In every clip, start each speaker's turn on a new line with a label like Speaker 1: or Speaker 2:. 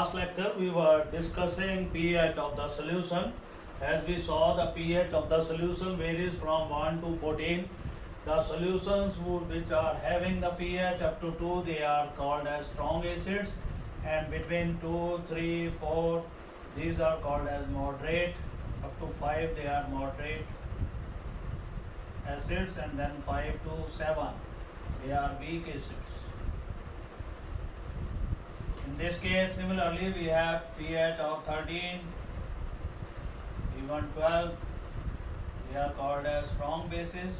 Speaker 1: last lecture we were discussing pH of the solution. As we saw, the pH of the solution varies from 1 to 14. The solutions which are having the pH up to 2, they are called as strong acids, and between 2, 3, 4, these are called as moderate. Up to 5, they are moderate acids, and then 5 to 7, they are weak acids. In this case, similarly, we have pH of 13, even 12, they are called as strong bases.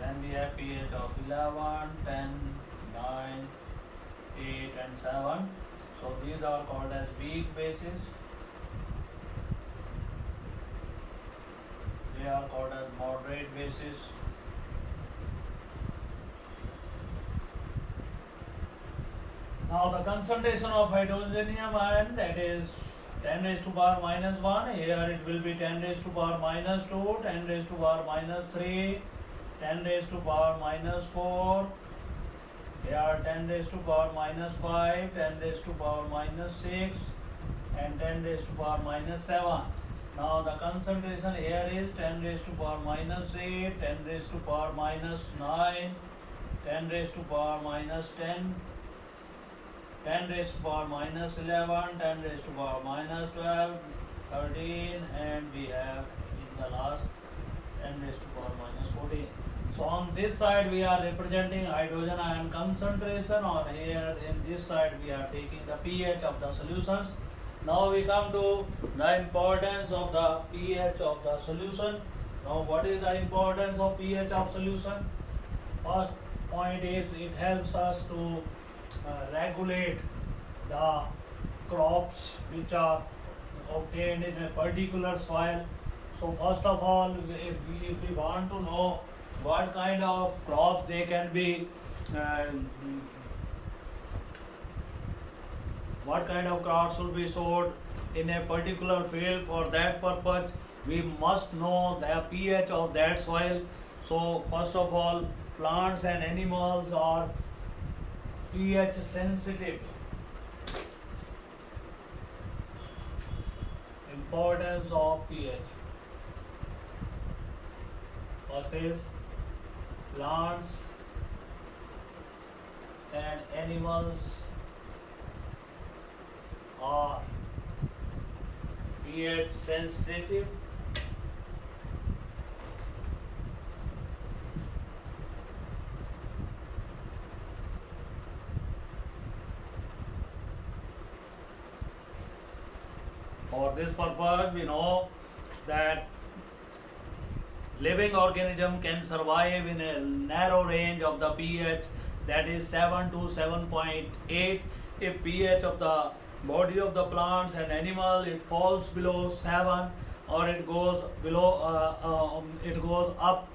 Speaker 1: Then we have pH of 11, 10, 9, 8 and 7. So these are called as weak bases. They are called as moderate bases. Now the concentration of hydrogenium ion, that is 10 raised to power minus 1. Here it will be 10 raised to power minus 2, 10 raised to power minus 3, 10 raised to power minus 4. Here 10 raised to power minus 5, 10 raised to power minus 6 and 10 raised to power minus 7. Now the concentration here is 10 raised to power minus 8, 10 raised to power minus 9, 10 raised to power minus 10, 10 raised to power minus 11, 10 raised to power minus 12, 13, and we have in the last 10 raised to power minus 14. So on this side we are representing hydrogen ion concentration, or here in this side we are taking the pH of the solutions. Now we come to the importance of the pH of the solution. Now what is the importance of pH of solution? First point is it helps us to regulate the crops which are obtained in a particular soil. So first of all, if we want to know what kind of crops they can be, what kind of crops should be sowed in a particular field, for that purpose we must know the pH of that soil. So first of all, plants and animals are pH sensitive. Importance of pH. First is plants and animals are pH sensitive. For this purpose, we know that living organism can survive in a narrow range of the pH, that is 7 to 7.8. If pH of the body of the plants and animal it falls below 7, or it goes below it goes up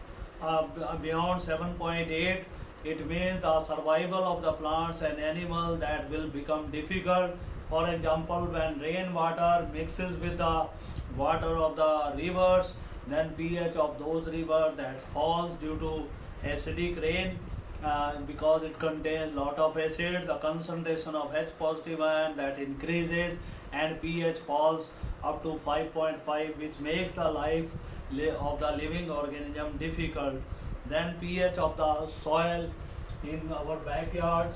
Speaker 1: beyond 7.8, it means the survival of the plants and animal that will become difficult. For example, when rainwater mixes with the water of the rivers, then pH of those rivers that falls due to acidic rain, because it contains lot of acid, the concentration of H positive ion that increases and pH falls up to 5.5, which makes the life of the living organism difficult. Then pH of the soil in our backyard.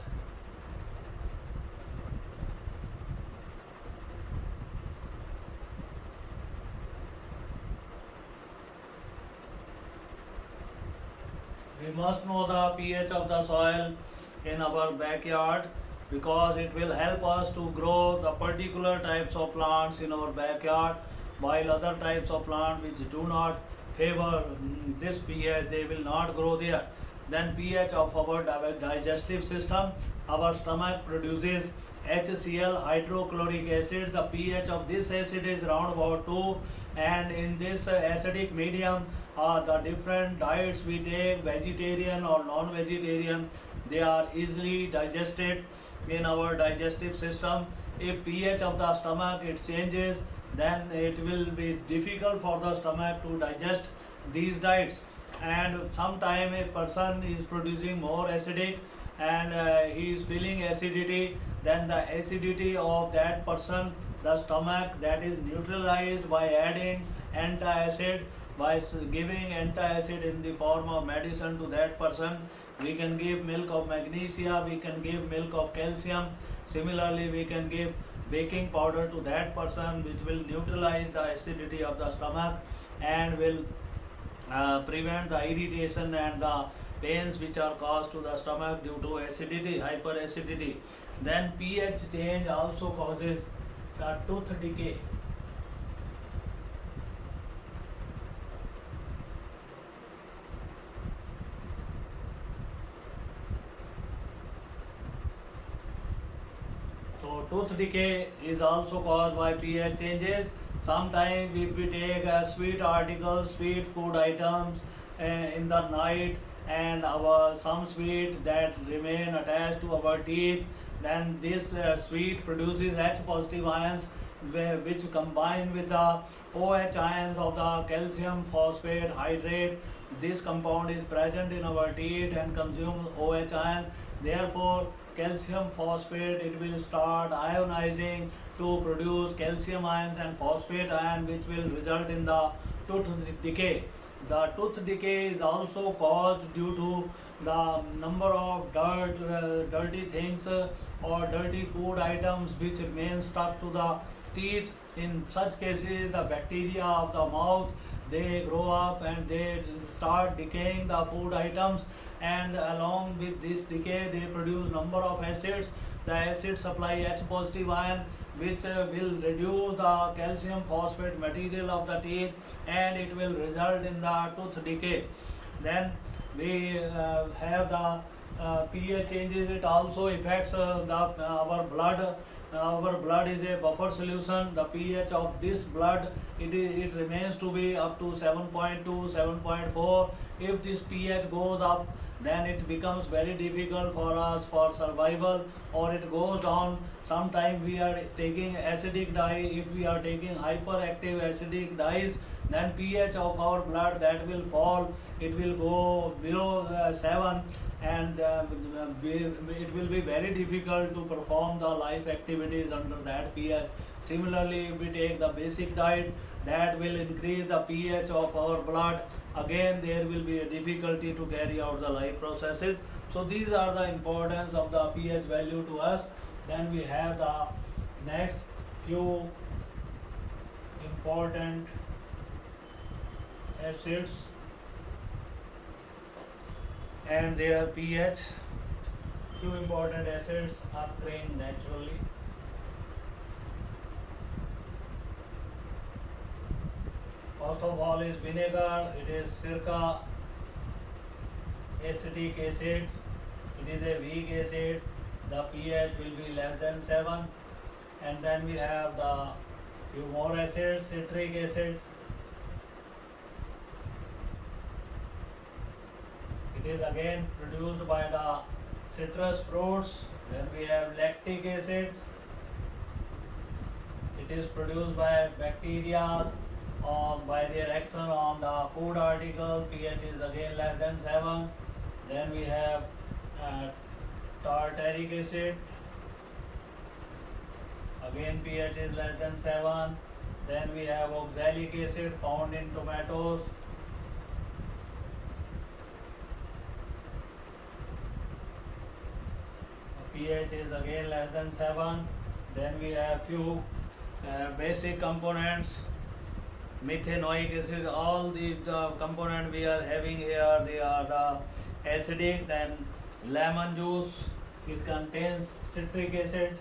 Speaker 1: We must know the pH of the soil in our backyard, because it will help us to grow the particular types of plants in our backyard, while other types of plants which do not favor this pH, they will not grow there. Then pH of our digestive system. Our stomach produces HCl, hydrochloric acid. The pH of this acid is around about 2, and in this acidic medium, the different diets we take, vegetarian or non-vegetarian, they are easily digested in our digestive system. If pH of the stomach it changes, then it will be difficult for the stomach to digest these diets, and sometime a person is producing more acidic and he is feeling acidity, then the acidity of that person, the stomach, that is neutralized by adding antacid, by giving antacid in the form of medicine to that person. We can give milk of magnesia, we can give milk of calcium. Similarly, we can give baking powder to that person, which will neutralize the acidity of the stomach and will prevent the irritation and the pains which are caused to the stomach due to acidity, hyperacidity. Then pH change also causes the tooth decay. So tooth decay is also caused by pH changes. Sometimes if we take sweet articles, sweet food items in the night, and our some sweet that remain attached to our teeth, then this sweet produces H positive ions, which combine with the OH ions of the calcium phosphate hydrate. This compound is present in our teeth and consumes OH ion. Therefore, calcium phosphate, it will start ionizing to produce calcium ions and phosphate ion, which will result in the tooth decay. The tooth decay is also caused due to the number of dirty things or dirty food items which remain stuck to the teeth. In such cases, the bacteria of the mouth, they grow up and they start decaying the food items, and along with this decay they produce number of acids. The acids supply H positive ion, which will reduce the calcium phosphate material of the teeth, and it will result in the tooth decay. Then we have the pH changes. It also affects our blood. Our blood is a buffer solution. The pH of this blood, it remains to be up to 7.2, 7.4. If this pH goes up, then it becomes very difficult for us for survival, or it goes down. Sometimes we are taking acidic dye. If we are taking hyperactive acidic dyes, then pH of our blood, that will fall. It will go below 7, and it will be very difficult to perform the life activities under that pH. Similarly, if we take the basic diet, that will increase the pH of our blood. Again, there will be a difficulty to carry out the life processes. So these are the importance of the pH value to us. Then we have the next few important acids and their pH. Few important acids are occurring naturally. First of all is vinegar. It is silica acetic acid. It is a weak acid. The pH will be less than 7. And then we have the few more acids. Citric acid. It is again produced by the citrus fruits. Then we have lactic acid. It is produced by bacteria by their action on the food article. pH is again less than 7. Then we have tartaric acid. Again pH is less than 7. Then we have oxalic acid found in tomatoes. pH is again less than 7. Then we have few basic components. Methanoic acid, all the component we are having here, they are the acidic. Then lemon juice, it contains citric acid.